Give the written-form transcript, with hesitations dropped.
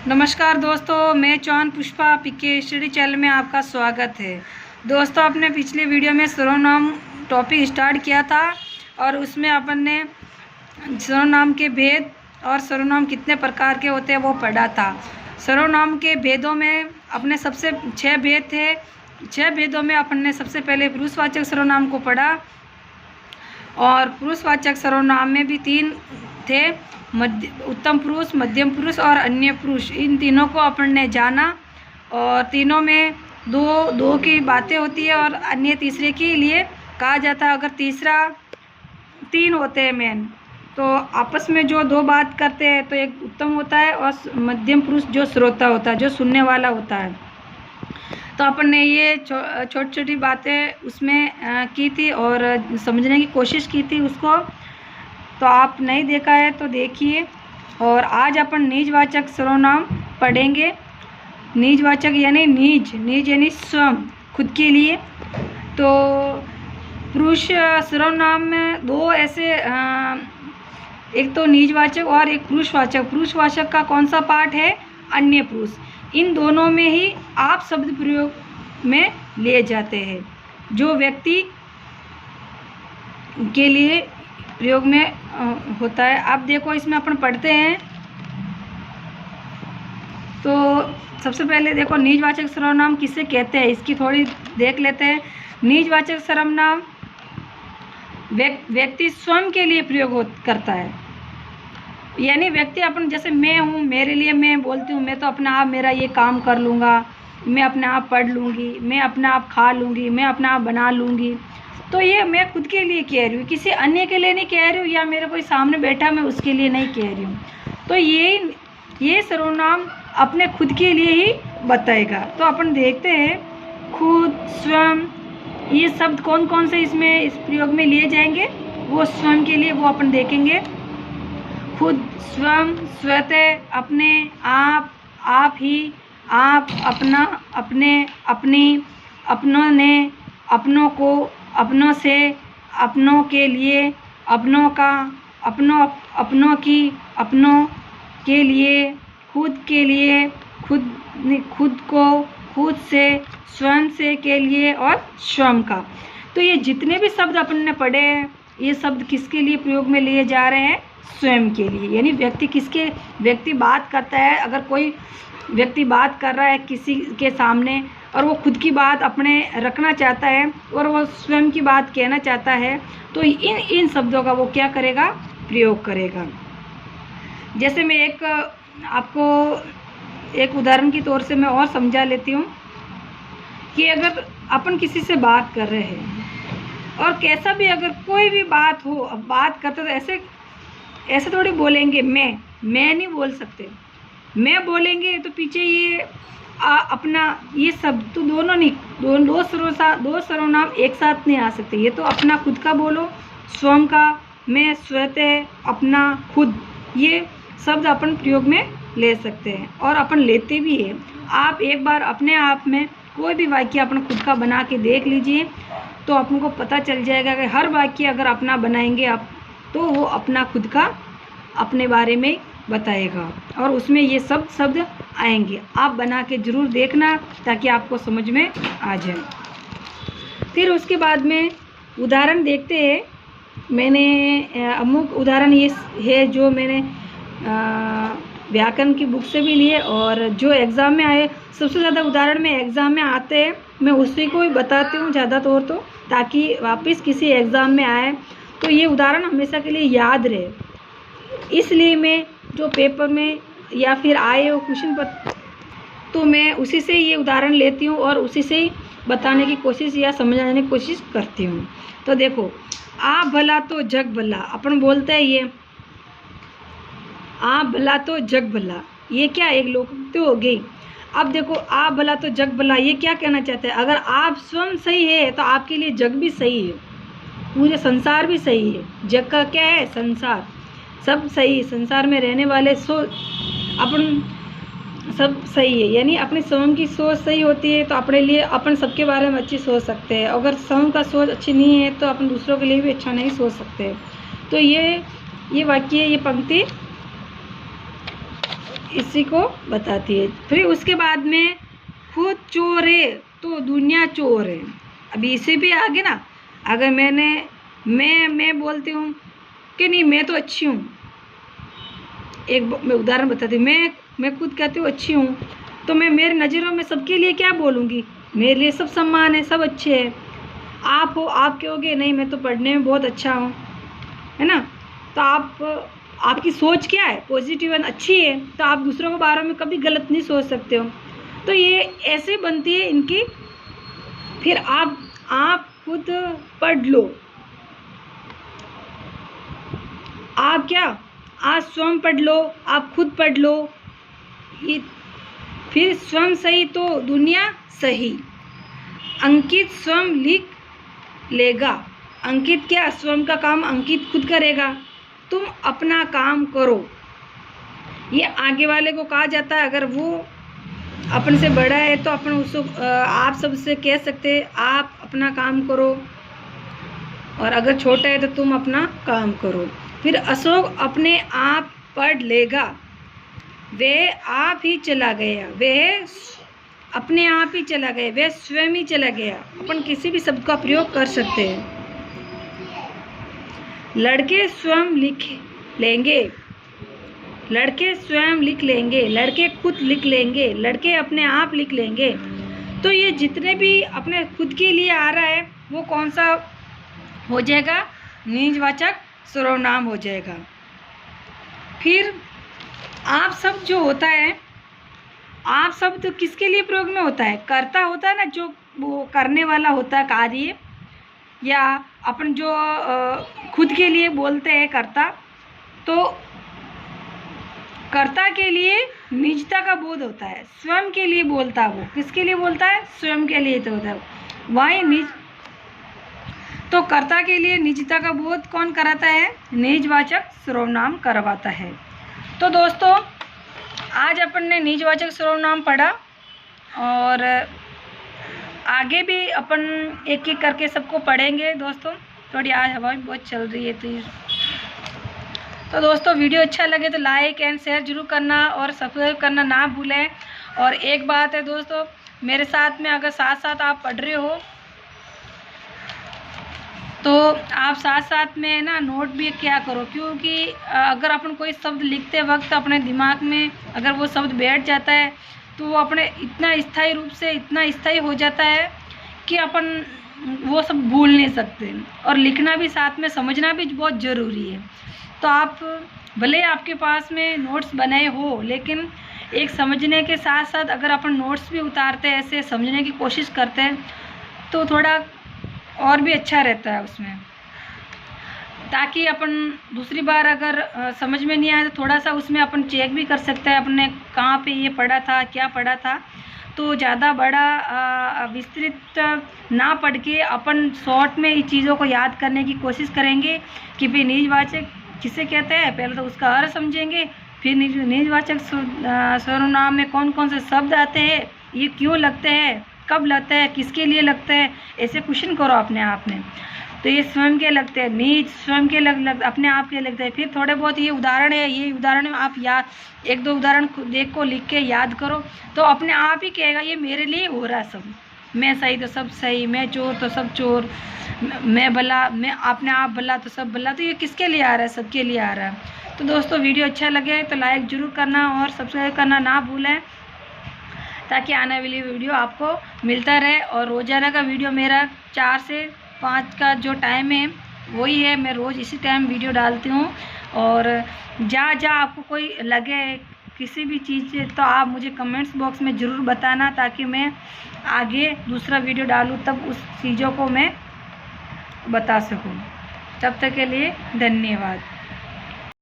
नमस्कार दोस्तों, मैं चौहान पुष्पा पीके स्टडी चैनल में आपका स्वागत है। दोस्तों, अपने पिछले वीडियो में सर्वनाम टॉपिक स्टार्ट किया था और उसमें अपन ने सर्वनाम के भेद और सर्वनाम कितने प्रकार के होते हैं वो पढ़ा था। सर्वनाम के भेदों में अपने सबसे 6 भेद थे। 6 भेदों में अपन ने सबसे पहले पुरुषवाचक सर्वनाम को पढ़ा और पुरुषवाचक सर्वनाम में भी 3 थे, उत्तम पुरुष, मध्यम पुरुष और अन्य पुरुष। इन तीनों को अपन ने जाना और तीनों में दो की बातें होती है और अन्य तीसरे के लिए कहा जाता है। अगर तीसरा 3 होते हैं मेन, तो आपस में जो 2 बात करते हैं तो एक उत्तम होता है और मध्यम पुरुष जो श्रोता होता है, जो सुनने वाला होता है। तो अपन ने ये छोटी छोटी बातें उसमें की थी और समझने की कोशिश की थी उसको। तो आप नहीं देखा है तो देखिए। और आज अपन निजवाचक सर्वनाम पढ़ेंगे। निजवाचक यानी निज यानी स्वयं, खुद के लिए। तो पुरुष सर्वनाम में 2 ऐसे एक तो निजवाचक और एक पुरुषवाचक। पुरुषवाचक का कौन सा पार्ट है? अन्य पुरुष। इन दोनों में ही आप शब्द प्रयोग में लिए जाते हैं, जो व्यक्ति के लिए प्रयोग में होता है। अब देखो, इसमें अपन पढ़ते हैं। तो सबसे पहले देखो, निजवाचक सर्वनाम किसे कहते हैं इसकी थोड़ी देख लेते हैं। निजवाचक सर्वनाम व्यक्ति स्वयं के लिए प्रयोग करता है। यानी व्यक्ति अपन, जैसे मैं हूँ, मेरे लिए मैं बोलती हूँ, मैं तो अपना आप मेरा ये काम कर लूँगा, मैं अपना आप पढ़ लूँगी, मैं अपना आप खा लूँगी, मैं अपना आप बना लूँगी। तो ये मैं खुद के लिए कह रही हूँ, किसी अन्य के लिए नहीं कह रही हूँ, या मेरे कोई सामने बैठा मैं उसके लिए नहीं कह रही हूँ। तो ये सर्वनाम अपने खुद के लिए ही बताएगा। तो अपन देखते हैं, खुद, स्वयं, ये शब्द कौन कौन से इसमें इस प्रयोग में लिए जाएंगे, वो स्वयं के लिए वो अपन देखेंगे। खुद, स्वयं, स्वतः, अपने, आप ही, आप, अपना, अपने, अपनी, अपनों ने, अपनों को, अपनों से, अपनों के लिए, अपनों का, अपनों की, अपनों के लिए, खुद के लिए, खुद को, खुद से, स्वयं से के लिए और स्वयं का। तो ये जितने भी शब्द अपन ने पढ़े हैं, ये शब्द किसके लिए प्रयोग में लिए जा रहे हैं? स्वयं के लिए। यानी व्यक्ति बात करता है। अगर कोई व्यक्ति बात कर रहा है किसी के सामने और वो खुद की बात अपने रखना चाहता है और वो स्वयं की बात कहना चाहता है, तो इन शब्दों का वो क्या करेगा? प्रयोग करेगा। जैसे मैं आपको एक उदाहरण की तौर से मैं और समझा लेती हूँ कि अगर अपन किसी से बात कर रहे हैं और कैसा भी अगर कोई भी बात हो, अब बात करते तो ऐसे थोड़ी बोलेंगे। मैं नहीं बोल सकते। मैं बोलेंगे तो पीछे ये अपना, ये शब्द तो दोनों नहीं, दो सर्वनाम एक साथ नहीं आ सकते। ये तो अपना खुद का बोलो, स्वयं का, मैं, स्वतः, अपना, खुद, ये शब्द अपन प्रयोग में ले सकते हैं और अपन लेते भी हैं। आप एक बार अपने आप में कोई भी वाक्य अपन खुद का बना के देख लीजिए, तो अपन को पता चल जाएगा कि हर वाक्य अगर अपना बनाएंगे आप, तो वो अपना खुद का अपने बारे में बताएगा और उसमें ये सब शब्द आएंगे। आप बना के ज़रूर देखना ताकि आपको समझ में आ जाए। फिर उसके बाद में उदाहरण देखते हैं। मैंने अमुक उदाहरण ये है जो मैंने व्याकरण की बुक से भी लिए और जो एग्ज़ाम में आए। सबसे ज़्यादा उदाहरण में एग्ज़ाम में आते हैं, मैं उसी को ही बताती हूँ ज़्यादा तौर तो, ताकि वापस किसी एग्ज़ाम में आए तो ये उदाहरण हमेशा के लिए याद रहे। इसलिए मैं जो पेपर में या फिर आए हो क्वेश्चन पर, तो मैं उसी से ये उदाहरण लेती हूँ और उसी से ही बताने की कोशिश या समझाने की कोशिश करती हूँ। तो देखो, आप भला तो जग भला, अपन बोलते हैं ये आप भला तो जग भला, ये क्या एक लोकोक्ति हो गई। अब देखो, आप भला तो जग भला, ये क्या कहना चाहते हैं? अगर आप स्वयं सही है तो आपके लिए जग भी सही है, पूरे संसार भी सही है। जग का क्या है? संसार, सब सही, संसार में रहने वाले अपन सब सही है। यानी अपने स्वयं की सोच सही होती है तो अपने लिए अपन सबके बारे में अच्छी सोच सकते हैं। अगर स्वयं का सोच अच्छी नहीं है तो अपन दूसरों के लिए भी अच्छा नहीं सोच सकते। तो ये वाक्य, ये पंक्ति इसी को बताती है। फिर उसके बाद में खुद चोर है तो दुनिया चोर है। अभी इसी पे आगे ना, अगर मैं बोलती हूँ कि नहीं मैं तो अच्छी हूँ, एक मैं उदाहरण बताती हूँ, मैं खुद कहती हूँ अच्छी हूँ, तो मैं मेरी नज़रों में सबके लिए क्या बोलूँगी, मेरे लिए सब सम्मान है, सब अच्छे हैं। आप हो, आप कहोगे नहीं मैं तो पढ़ने में बहुत अच्छा हूँ, है ना। तो आपकी सोच क्या है, पॉजिटिव एंड अच्छी है, तो आप दूसरों के बारे में कभी गलत नहीं सोच सकते हो। तो ये ऐसे बनती है इनकी। फिर आप खुद पढ़ लो। आप क्या, आप स्वयं पढ़ लो, आप खुद पढ़ लो। ये फिर स्वयं सही तो दुनिया सही। अंकित स्वयं लिख लेगा। अंकित क्या, स्वयं का काम अंकित खुद करेगा। तुम अपना काम करो, ये आगे वाले को कहा जाता है। अगर वो अपन से बड़ा है तो अपन उसको आप सबसे कह सकते हैं आप अपना काम करो, और अगर छोटा है तो तुम अपना काम करो। फिर अशोक अपने आप पढ़ लेगा, वह आप ही चला गया, वह अपने आप ही चला गया, वह स्वयं ही चला गया। अपन किसी भी शब्द का प्रयोग कर सकते हैं। लड़के स्वयं लिख लेंगे, लड़के स्वयं लिख लेंगे, लड़के खुद लिख लेंगे, लड़के अपने आप लिख लेंगे। तो ये जितने भी अपने खुद के लिए आ रहा है वो कौन सा हो जाएगा, निजवाचक सर्वनाम हो जाएगा। फिर आप सब जो होता है, आप सब तो किसके लिए प्रयोग में होता है, कर्ता होता है ना, जो वो करने वाला होता है कार्य, या अपन जो खुद के लिए बोलते हैं कर्ता। तो कर्ता के लिए निजता का बोध होता है, स्वयं के लिए बोलता है, वो किसके लिए बोलता है, स्वयं के लिए तो होता है वही निज। तो कर्ता के लिए निजता का बोध कौन कराता है, निजवाचक सर्वनाम करवाता है। तो दोस्तों आज अपन ने निजवाचक सर्वनाम पढ़ा, और आगे भी अपन एक एक करके सबको पढ़ेंगे दोस्तों। थोड़ी आज हवा भी बहुत चल रही है, तो दोस्तों वीडियो अच्छा लगे तो लाइक एंड शेयर जरूर करना और सब्सक्राइब करना ना भूलें। और एक बात है दोस्तों, मेरे साथ में अगर साथ साथ आप पढ़ रहे हो तो आप साथ साथ में ना नोट भी क्या करो, क्योंकि अगर अपन कोई शब्द लिखते वक्त अपने दिमाग में अगर वो शब्द बैठ जाता है तो वो अपने इतना स्थायी रूप से इतना स्थायी हो जाता है कि अपन वो सब भूल नहीं सकते। और लिखना भी साथ में समझना भी बहुत ज़रूरी है। तो आप भले आपके पास में नोट्स बनाए हो, लेकिन एक समझने के साथ साथ अगर अपन नोट्स भी उतारते हैं, ऐसे समझने की कोशिश करते हैं, तो थोड़ा और भी अच्छा रहता है उसमें, ताकि अपन दूसरी बार अगर समझ में नहीं आए तो थोड़ा सा उसमें अपन चेक भी कर सकते हैं अपने कहाँ पे ये पढ़ा था, क्या पढ़ा था। तो ज़्यादा बड़ा विस्तृत ना पढ़ के अपन शॉर्ट में इस चीज़ों को याद करने की कोशिश करेंगे कि भाई निजवाचक किसे कहते हैं। पहले तो उसका अर्थ समझेंगे, फिर निजवाचक सर्वनाम में कौन कौन से शब्द आते हैं, ये क्यों लगते हैं, कब लगते हैं, किसके लिए लगते हैं, ऐसे क्वेश्चन करो अपने आप में। तो ये स्वयं के लगते हैं, निज स्वयं के लग अपने आप के लगते हैं। फिर थोड़े बहुत ये उदाहरण है, ये उदाहरण में आप याद एक दो उदाहरण देख को लिख के याद करो, तो अपने आप ही कहेगा ये मेरे लिए हो रहा है सब। मैं सही तो सब सही, मैं चोर तो सब चोर, मैं भला, मैं अपने आप भला तो सब भला। तो ये किसके लिए आ रहा है, सबके लिए आ रहा है। तो दोस्तों वीडियो अच्छा लगे तो लाइक ज़रूर करना और सब्सक्राइब करना ना भूलें, ताकि आने वाली वीडियो आपको मिलता रहे। और रोज़ाना का वीडियो मेरा 4 से 5 का जो टाइम है वही है, मैं रोज़ इसी टाइम वीडियो डालती हूँ। और जहाँ आपको कोई लगे किसी भी चीज़ से तो आप मुझे कमेंट्स बॉक्स में ज़रूर बताना, ताकि मैं आगे दूसरा वीडियो डालूँ तब उस चीज़ों को मैं बता सकूँ। तब तक के लिए धन्यवाद।